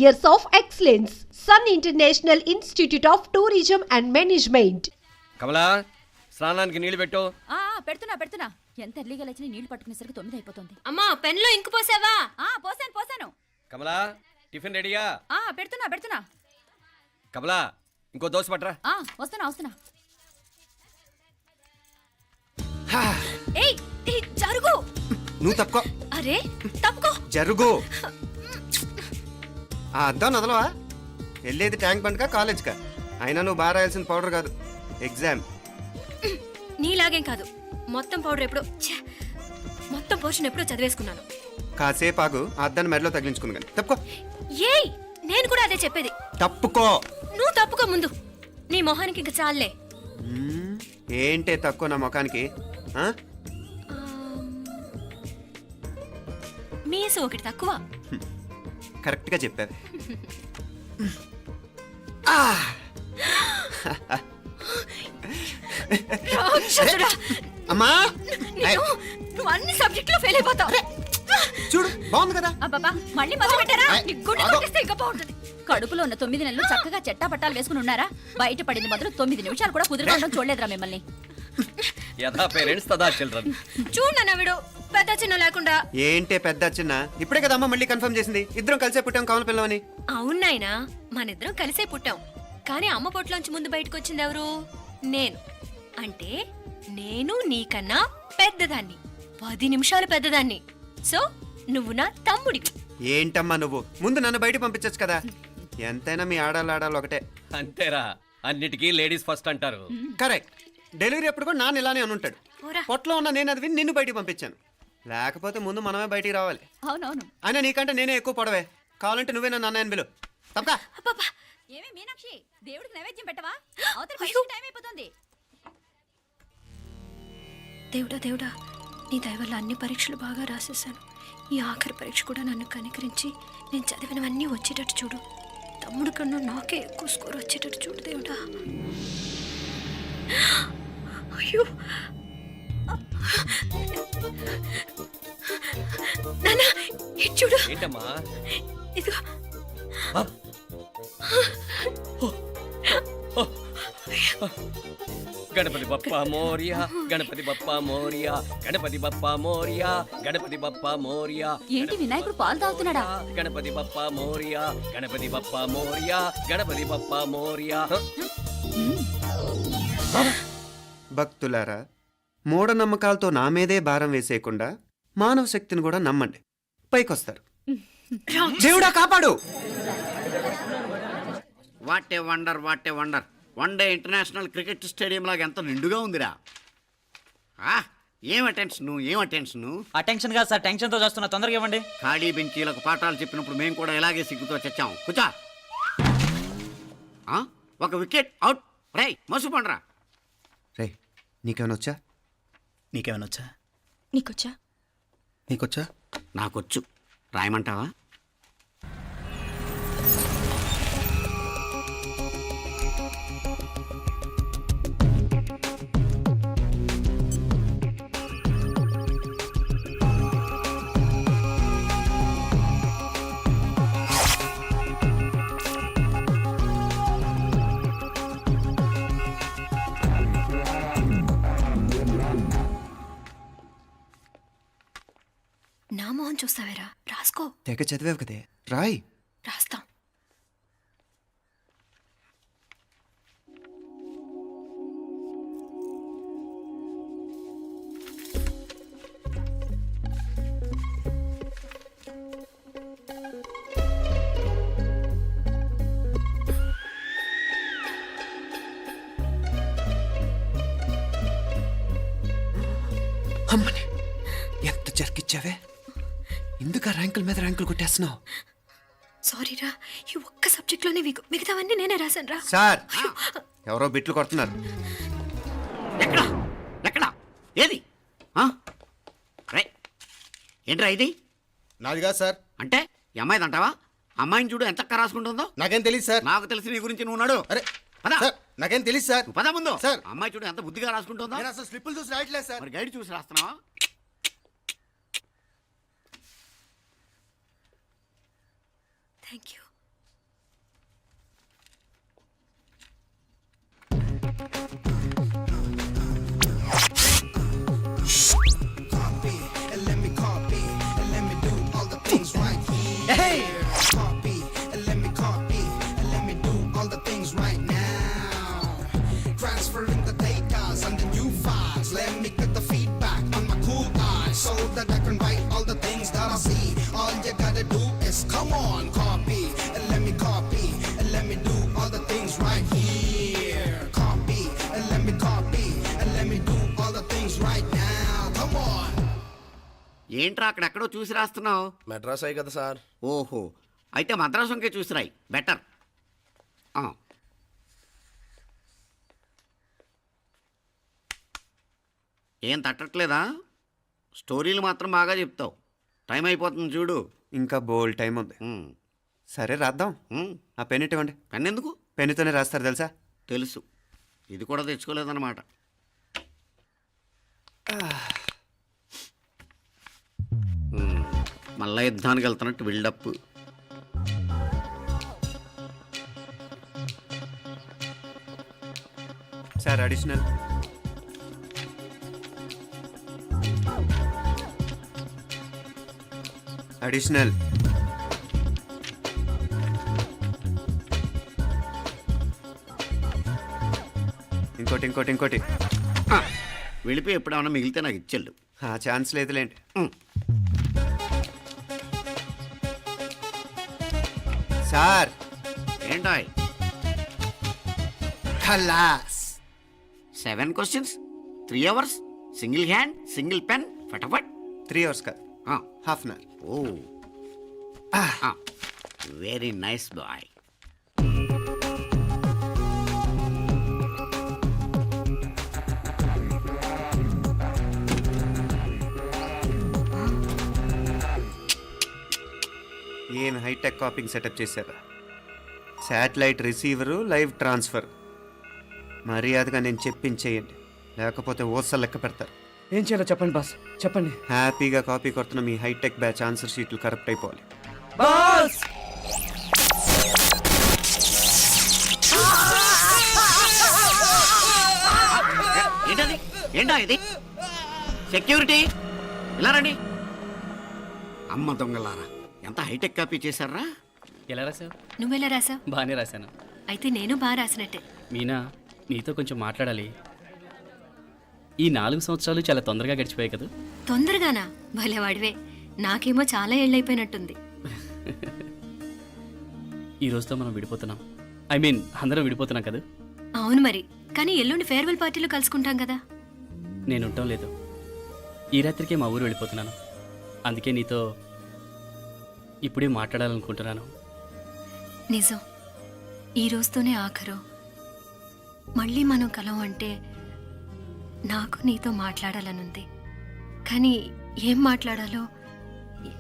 years of excellence. Sun International Institute of Tourism and Management. కమలా స్నానానికి నీళ్లు పెట్టు. పెడుతున్నా ఎంత ఎర్లీగా లేచిన నీళ్లు పట్టుకునేసరికి 9 అయిపోతుంది. అమ్మా పెన్లో ఇంకు పోసావా? పోసాను. కమలా టిఫిన్ రెడీగా? పెడుతున్నా. కమలా ఇంకో దోశ పట్రా. వస్తున్నా. ఏయ్ జరుగు. నువ్వు తప్పుకో. అరే తప్పుకో. జరుగు. అద్దాం నదలవా? వెళ్ళేది ట్యాంక్ బండ్కా కాలేజ్కా? అయినా నువ్వు బాగా రాయాల్సిన పౌడర్ కాదు, ఎగ్జామ్. నీలాగేం కాదు, మొత్తం పౌడర్ ఎప్పుడో మొత్తం పోర్షన్ ఎప్పుడో చదివేసుకున్నాను. కాసేపు ఆగు, ఆ అద్దాన్ని మెడలో తగిలించుకుంది కానీ. తప్పుకో. ఏయ్ నేను కూడా అదే చెప్పేది. తప్పుకో. నువ్వు తప్పుకో ముందు. నీ మొహానికి ఇంక చాలే. ఏంటే తక్కువ నా ముఖానికి? మీసు ఒకటి తక్కువ. కరెక్ట్గా చెప్పావు. అమ్మా నువ్వు అన్ని సబ్జెక్టులో ఫెయిల్ అయిపోతావు. చూడు బాగుంది కదా. అబ్బబ్బా మళ్ళీ మొదలు పెట్టారా? ఇంకా బాగుంటుంది. కడుపులో ఉన్న 9 నెలలు చక్కగా చెట్టా పట్టాలు వేసుకుని ఉన్నారా? బయట పడింది మొదలు 9 నిమిషాలు కూడా కుదురుకోవడం చూడలేదురా మిమ్మల్ని. యథా పేరెంట్స్ తదా చిల్డ్రన్. చూడన్నా వీడు పెద్ద చిన్న లేకుండా. ఏంటే పెద్ద చిన్న? ఇప్పుడే కదా అమ్మ మళ్ళీ కన్ఫర్మ్ చేసింది ఇద్దరం కలిసే పుట్టాం కావాలి పిల్లవని. అవునాయినా మనిద్దరం కలిసే పుట్టాం, కానీ అమ్మ పొట్లోంచి ముందు బయటకు వచ్చింది ఎవరు? నేను. అంటే నేను నీకన్నా పెద్దదాన్ని, 10 నిమిషాలు పెద్దదాన్ని. సో నువ్వు నా తమ్ముడివి. ఏంటమ్మా నువ్వు? ముందు నన్ను బయట పంపించచ్చు కదా. ఎంతైనా మీ ఆడాలు ఒకటే. అంతేరా, అన్నిటికీ లేడీస్ ఫస్ట్ అంటారు. కరెక్ట్. డెలివరీ అప్పుడు కూడా నాన్న ఇలానే ఉంటాడు. పొట్టలో ఉన్న నేను అది విని నిన్ను బయటికి పంపించాను. లేకపోతే ముందు మనమే బయటికి రావాలి. అవునవును. అయినా నీకంటే నేనే ఎక్కువ పొడవే. కావాలంటే నువ్వే నన్ను అన్నయ్యను పిలు. తప్పకా. ఏమే మీనాక్షి, దేవుడికి నైవేద్యం పెట్టవా? అవతల టైం అయిపోతుంది. దేవుడా నీ దయ వల్ల అన్ని పరీక్షలు బాగా రాసేసాను. ఈ ఆఖరి పరీక్ష కూడా నన్ను కనికరించి నేను చదివినవన్నీ వచ్చేటట్టు చూడు. తమ్ముడు కన్నా నాకే ఎక్కువ స్కోర్ వచ్చేటట్టు చూడు దేవుడా. అయ్యో నాన్నా, ఇది చూడు. ఏంటమ్మా? ఇదిగో. గణపతి బప్పా మోరియా, గణపతి బప్పా మోరియా, గణపతి బప్పా మోరియా, గణపతి బప్పా మోరియా. ఏంటి వినాయకుడు పాలు తాగుతున్నాడా? గణపతి బప్పా మోరియా, గణపతి బప్పా మోరియా, గణపతి బప్పా మోరియా. భక్తులారా, మూఢనమ్మకాలతో నా మీదే భారం వేసేయకుండా మానవ శక్తిని కూడా నమ్మండి, పైకొస్తారు. దేవుడా కాపాడు. What a wonder, what a wonder. 1 day international cricket stadium లాగా ఎంత నిండుగా ఉందిరా. ఏం అటెన్షన్? అటెన్షన్ కాదు సార్, టెన్షన్తో చూస్తున్నా. తొందరగా ఇవ్వండి. ఖాళీ బెంచీలకు పాఠాలు చెప్పినప్పుడు మేము కూడా ఇలాగే సిగ్గుతో చచ్చాం. కూర్చో. ఒక వికెట్ అవుట్. రై మసు పండరా. రే నీకేమైనా వచ్చా? నీకేమైనా వచ్చా? నీకొచ్చా? నాకొచ్చు. రాయమంటావా? నా మొహం చూస్తావేరా? రాసుకో. తెగ చదివావు కదే, రాయ్. రాస్తాం. అమ్మని ఎంత జరికిచ్చావే. ఎందుకు ర్యాంకుల మీద ర్యాంకులు కొట్టేస్తున్నావు? సారీరా, ఈ ఒక్క సబ్జెక్ట్లోనే మిగతావన్నీ నేనే రాశాను రా. సార్, ఎవరో బిట్లు కొడుతున్నారు. ఎక్కడా ఏది? ఏంట్రా ఇది? నాది కాదు సార్. అంటే ఈ అమ్మాయిది అంటావా? అమ్మాయిని చూడు ఎంత రాసుకుంటుందో. నాకేం తెలియదు సార్. నాకు తెలిసి నీ గురించి నువ్వు నాడు. అరే సార్, నాకేం తెలియదు సార్. పద ముందు. సార్, అమ్మాయి చూడు ఎంత బుద్ధిగా రాసుకుంటుందో. నేను అసలు స్లిప్పులు చూసి రాయట్లేదు సార్. మరి గైడ్ చూసి రాస్తున్నావా? Thank you. ఏంట్రా అక్కడెక్కడో చూసి రాస్తున్నావు? మెడ్రాస్ అయ్యి కదా సార్. ఓహో, అయితే మద్రాసు వంకే చూసి రాయి, బెటర్. ఏం తట్టట్లేదా? స్టోరీలు మాత్రం బాగా చెప్తావు. టైం అయిపోతుంది చూడు. ఇంకా బోల్ టైం ఉంది. సరే రాద్దాం. ఆ పెన్ ఇవ్వండి. పెన్ ఎందుకు? పెన్నుతోనే రాస్తారు తెలుసా? తెలుసు. ఇది కూడా తెచ్చుకోలేదన్నమాట. మళ్ళా యుద్ధానికి వెళ్తున్నట్టు బిల్డప్. Sir additional. అడిషనల్. ఇంకోటి. వెళ్ళిపోయి ఎప్పుడేమన్నా మిగిలితే నాకు ఇచ్చెళ్ళు. ఆ ఛాన్స్ లేదులేండి. సార్ ఏంటాయ్? ఖలాస్. 7 questions, 3 hours, single hand, single pen, ఫటాఫట్. 3 hours కాదు, half an hour. Oh, very nice boy. ఏం హైటెక్ కాపింగ్ సెటప్ చేశారా? Satellite receiver, live transfer. మర్యాదగా నేను చెప్పించేయండి, లేకపోతే ఓసలు లెక్క పెడతారు. ఏం చేయాలో చెప్పండి బాస్, చెప్పండి. హ్యాపీగా కాపీ కొడుతున్న మీ హైటెక్ బ్యాచ్ ఆన్సర్ షీట్లు కరెక్ట్ అయిపోవాలి. బాస్ ఏంటా ఇది? సెక్యూరిటీ ఇలా రండి. అమ్మ దొంగలారా, ఎంత హైటెక్ కాపీ చేశారా? ఎలా రాసావు? నువ్వెలా రాసావు? బాగానే రాశాను. అయితే నేను బాగా రాసినట్టే. మీనా, నీతో కొంచెం మాట్లాడాలి. ఈ 4 సంవత్సరాలు చాలా తొందరగా గడిచిపోయాయి కదా. తొందరగానా? భలేవాడివే. నాకేమో చాలా ఏళ్ళైపోయినట్టుంది. ఈ రోజుతో మనం విడిపోతున్నాం. ఐ మీన్ అందరం విడిపోతున్నాం కదా. అవును మరి, కానీ ఎల్లుండి ఫేర్వెల్ పార్టీలో కలుసుకుంటాం కదా. నేను ఉండటం లేదు. ఈ రాత్రికే మా ఊరు వెళ్ళిపోతున్నాను. అందుకే నీతో ఇప్పుడే మాట్లాడాలనుకుంటున్నాను. నిజం, ఈ రోజుతోనే ఆఖరు. మళ్ళీ మనం కలం అంటే నాకు నీతో మాట్లాడాలనుంది. కానీ ఏం మాట్లాడాలో,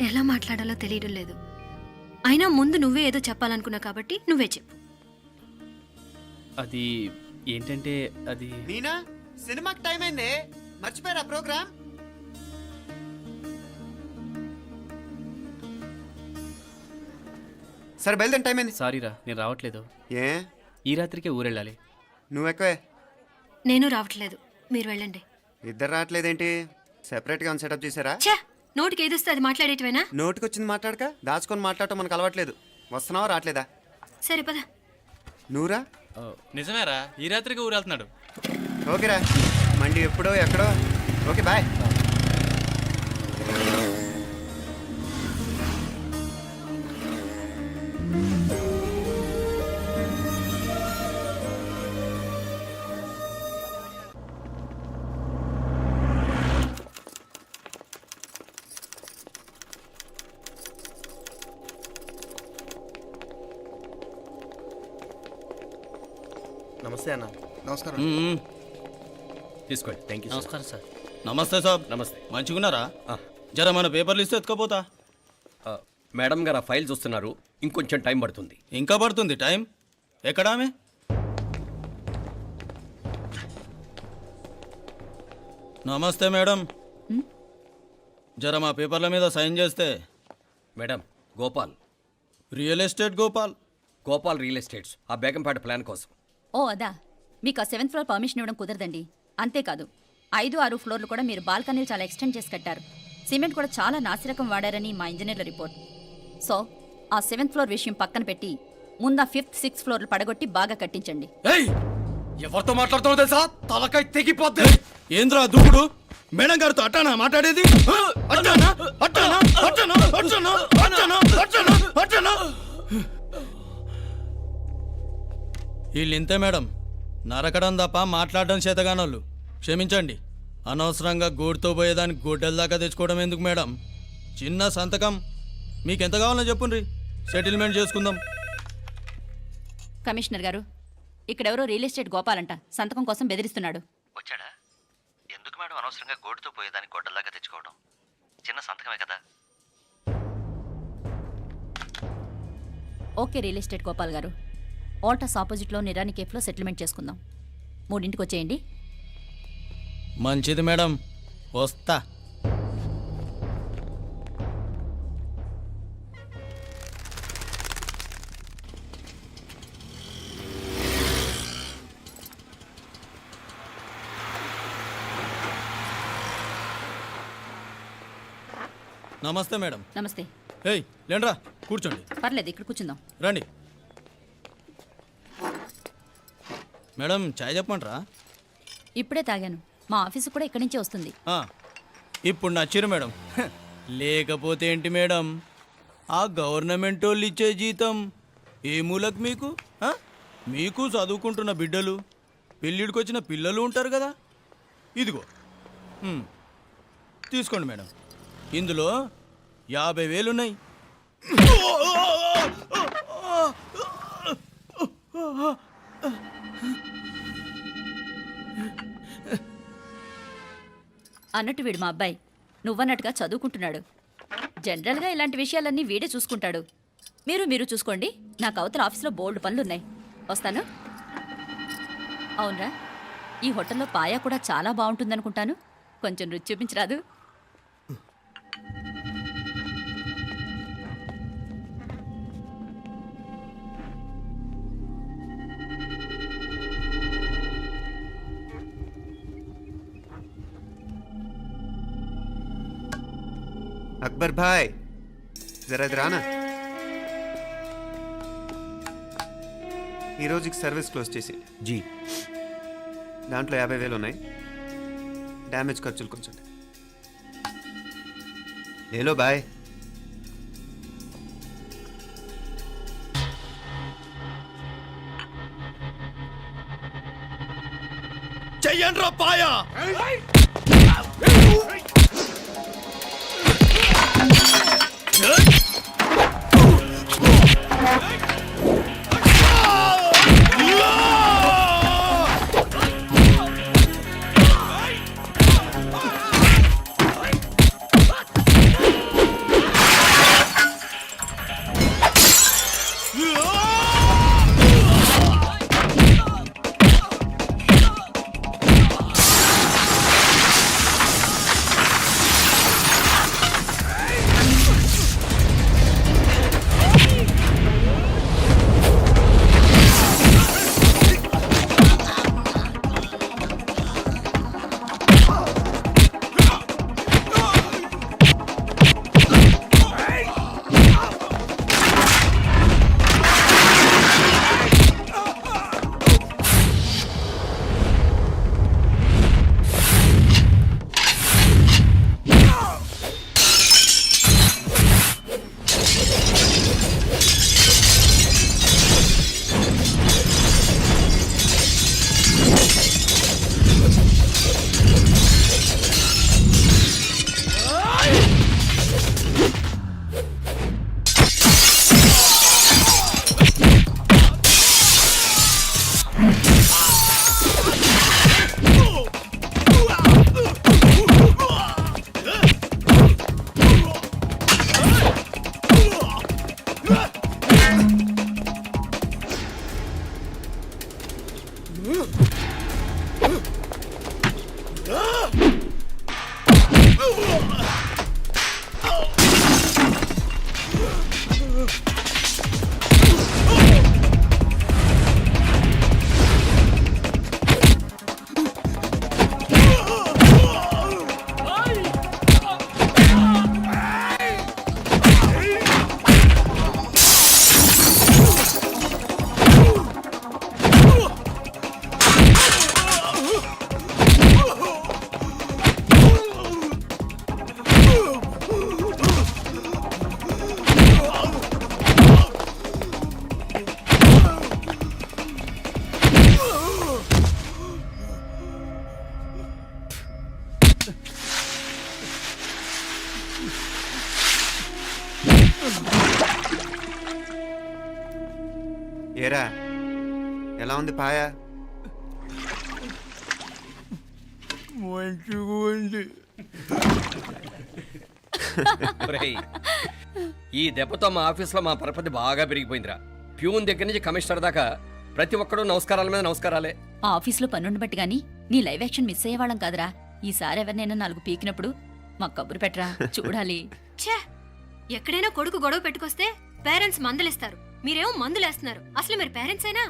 ఎలా మాట్లాడాలో తెలియడం లేదు. అయినా ముందు నువ్వే ఏదో చెప్పాలనుకున్నావు కాబట్టి నువ్వే చెప్పు. అది ఏంటంటే అది మీనా, సినిమాకి టైం అయింది, మర్చిపోయారా ప్రోగ్రామ్? సరే బయలుదేరి, టైం అయింది. సారీరా, నేను రావట్లేదు. ఏ? ఈ రాత్రికే ఊరెళ్ళాలి. నువ్వు ఎక్కువే. నేను రావట్లేదు, మీరు వెళ్ళండి. ఇద్దరు రావట్లేదేంటి? సెపరేట్గా సెటప్ చేశారా? ఛే, నోటికి ఏదొస్తే అది మాట్లాడేటివేనా? నోటికొచ్చింది మాట్లాడక దాచుకొని మాట్లాడటం మనకు అలవాట్లేదు. వస్తున్నావా రావట్లేదా? సరే పద. నువ్వురా. నిజమేరా, ఈ రాత్రికి ఊరెళ్తున్నాడు. ఓకేరా, మండి ఎప్పుడో ఎక్కడో. Okay bye. నమస్తే అన్న. నమస్కారం. తీసుకోండి. Thank you. నమస్కారం సార్. నమస్తే సార్. నమస్తే. మంచిగున్నారా? జర మన పేపర్లు ఇస్తే ఎత్తుకోపోతా. మేడం గారు ఆ ఫైల్ చూస్తున్నారు, ఇంకొంచెం టైం పడుతుంది. ఇంకా పడుతుంది టైం? ఎక్కడా ఆమె? నమస్తే మేడం. జర మా పేపర్ల మీద సైన్ చేస్తే. Madam, Gopal. Real estate Gopal. Gopal real estates, ఆ బేగంపేట ప్లాన్ కోసం. ఓ అదా, మీకు ఆ 7th ఫ్లోర్ పర్మిషన్ ఇవ్వడం కుదరదండి. అంతేకాదు 5, 6 ఫ్లోర్లు కూడా మీరు బాల్కనీలు చాలా ఎక్స్టెండ్ చేసి కట్టారు. సిమెంట్ కూడా చాలా నాసిరకం వాడారని మా ఇంజనీర్ల రిపోర్ట్. సో ఆ 7th ఫ్లోర్ విషయం పక్కన పెట్టి ముందు ఆ 5th, 6th ఫ్లోర్లు పడగొట్టి బాగా కట్టించండి. ఎవరితో మాట్లాడుతున్నావు తెలుసా? తలకాయ తెగిపోద్ది. ఏంద్రా దూకుడు? మేడం గారితో అట్టానా మాట్లాడేది? అట్టానా అట్టానా అట్టానా అట్టానా అట్టానా అట్టానా అట్టానా? వీళ్ళింతే మేడం, నరకడం తప్ప మాట్లాడడం చేతగానోళ్ళు. క్షమించండి, అనవసరంగా గోడుతో పోయేదానికి గొడ్డల దాకా తెచ్చుకోవడం ఎందుకు మేడం? చిన్న సంతకం మీకెంత కావాలో చెప్పుండ్రి, సెటిల్మెంట్ చేసుకుందాం. కమిషనర్ గారు, ఇక్కడెవరో రియల్ ఎస్టేట్ గోపాలంట సంతకం కోసం బెదిరిస్తున్నాడు. వచ్చాడా? ఎందుకు మేడం అనవసరంగా గోడుతో పోయేదానికి గొడ్డల్లాగా తెచ్చుకోవడం? చిన్న సంతకమే కదా. ఓకే రియల్ ఎస్టేట్ గోపాల్ గారు, ఆల్టాస్ ఆపోజిట్లో నిరాని కేఫ్లో సెటిల్మెంట్ చేసుకుందాం. 3ంటికి వచ్చేయండి. మంచిది మేడం, వస్తా. నమస్తే మేడం. నమస్తే. ఏయ్ లేండ్రా, కూర్చోండి. పర్లేదు, ఇక్కడ కూర్చుందాం. రండి మేడం, చాయ్ చెప్పమంటారా? ఇప్పుడే తాగాను. మా ఆఫీసు కూడా ఇక్కడి నుంచే వస్తుంది. ఇప్పుడు నచ్చిరు మేడం. లేకపోతే ఏంటి మేడం, ఆ గవర్నమెంట్ వాళ్ళు ఇచ్చే జీతం ఏ మూలకు మీకు? మీకు చదువుకుంటున్న బిడ్డలు, పెళ్ళిడికి వచ్చిన పిల్లలు ఉంటారు కదా. ఇదిగో తీసుకోండి మేడం, ఇందులో 50,000 ఉన్నాయి. అన్నట్టు వీడు మా అబ్బాయి నువ్వన్నట్టుగా చదువుకుంటున్నాడు. జనరల్గా ఇలాంటి విషయాలన్నీ వీడే చూసుకుంటాడు. మీరు చూసుకోండి. నాకు అవతల ఆఫీస్లో బోల్డ్ పనులున్నాయి. వస్తాను. అవునరా, ఈ హోటల్లో పాయా కూడా చాలా బాగుంటుందనుకుంటాను. కొంచెం రుచి చూపించరాదు? అక్బర్ భాయ్, జరా ఇది రానా. ఈ రోజుకి సర్వీస్ క్లోజ్ చేసి జీ. దాంట్లో 50,000 ఉన్నాయి. డ్యామేజ్ ఖర్చులు కొంచెం లేలో బాయ్. చెయ్యండి రా పాయా. ఏరా ఎలా ఉంది పాయ? మంచిగా ఉంది. ఒరేయ్, ఈ దెబ్బతో మా ఆఫీస్లో మా పరపతి బాగా పెరిగిపోయిందిరా. ప్యూన్ దగ్గర నుంచి కమిషనర్ దాకా ప్రతి ఒక్కడు నమస్కారాల మీద నమస్కారాలే. ఆ ఆఫీస్లో పనుండి బట్టి గాని నీ లైవ్ యాక్షన్ మిస్ అయ్యేవాళ్ళం కాదురా. ఈసారి ఎవరినైనా 4 పీకినప్పుడు మాకు కబురు పెట్టరా, చూడాలి. ఛే, ఎక్కడైనా కొడుకు గొడవ పెట్టుకొస్తే పేరెంట్స్ మందలిస్తారు, మీరేమో మందులేస్తున్నారు. అసలు మీరు పేరెంట్స్ అయినా?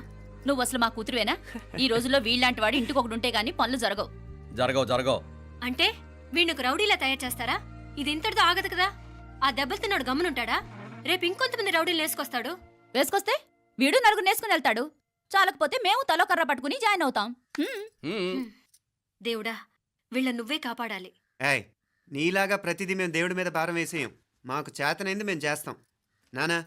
నువ్వు అసలు మా కూతురువేనా? ఈ రోజుల్లో వీళ్ళలాంటి వాడు ఇంటికి ఒకడు ఉంటే గానీ పనులు జరగవు. జరగవు. అంటే వీణ్ణకు రౌడీలా తయారు చేస్తారా? ఇది ఇంతటితో ఆగదు కదా. ఆ దెబ్బలుతున్నాడు గమ్మునుంటాడా? రేపు ఇంకొంతమంది రౌడీలు వేసుకొస్తాడు. వేసుకొస్తే వీడు 4 నేసుకుని వెళ్తాడు. చాలకపోతే మేము తలో కర్ర పట్టుకుని జాయిన్ అవుతాం. దేవుడా, వీళ్ళ నువ్వే కాపాడాలి. ఏయ్, నీలాగా ప్రతిదీ మేము దేవుడి మీద భారం వేసేయం. మాకు చేతనైంది మేము చేస్తాం. నానా,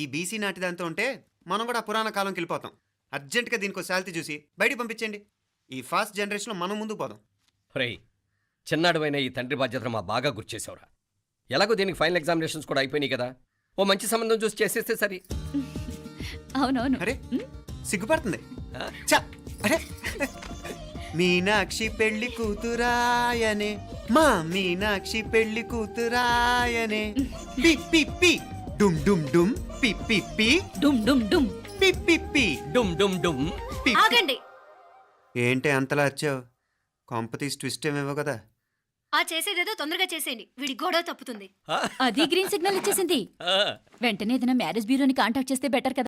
ఈ బీసీ నాటి దాంతో ఉంటే మనం కూడా పురాణ కాలంకి వెళ్ళిపోతాం. అర్జెంటుగా దీనికి శాలిటీ చూసి బయటికి పంపించండి. ఈ ఫాస్ట్ జనరేషన్లో మనం ముందుకు పోదాం. ఒరేయ్, చిన్నాడువైన ఈ తండ్రి బాధ్యతను మా బాగా గుర్చేసావురా. ఎలాగో దీనికి ఫైనల్ ఎగ్జామినేషన్స్ కూడా అయిపోయినాయి కదా, ఓ మంచి సంబంధం చూసి చేసేస్తే సరి. అవునవును. అరే సిగ్గుపడుతుంది. ఛ, అరే మీనాక్షి పెళ్లి కూతురాయనే, మా మీనాక్షి పెళ్లి కూతురాయనే. పి పి పి డుమ్ డుమ్ డుమ్ పి పి పి డుమ్ డుమ్ డుమ్. పి పి పి డుమ్ డుమ్ డుమ్. పి. ఆగండి. ఏంటి అంతలా వచ్చావు? కాంపతీస్ ట్విస్ట్ ఏమేవో కదా. ఆ చేసేదేదో తొందరగా చేసేయండి, వీడి గొడవ తప్పుతుంది. అది గ్రీన్ సిగ్నల్ ఇచ్చేసింది. వెంటనే ఏదైనా మ్యారేజ్ బ్యూరోని కాంటాక్ట్ చేస్తే బెటర్ కదా.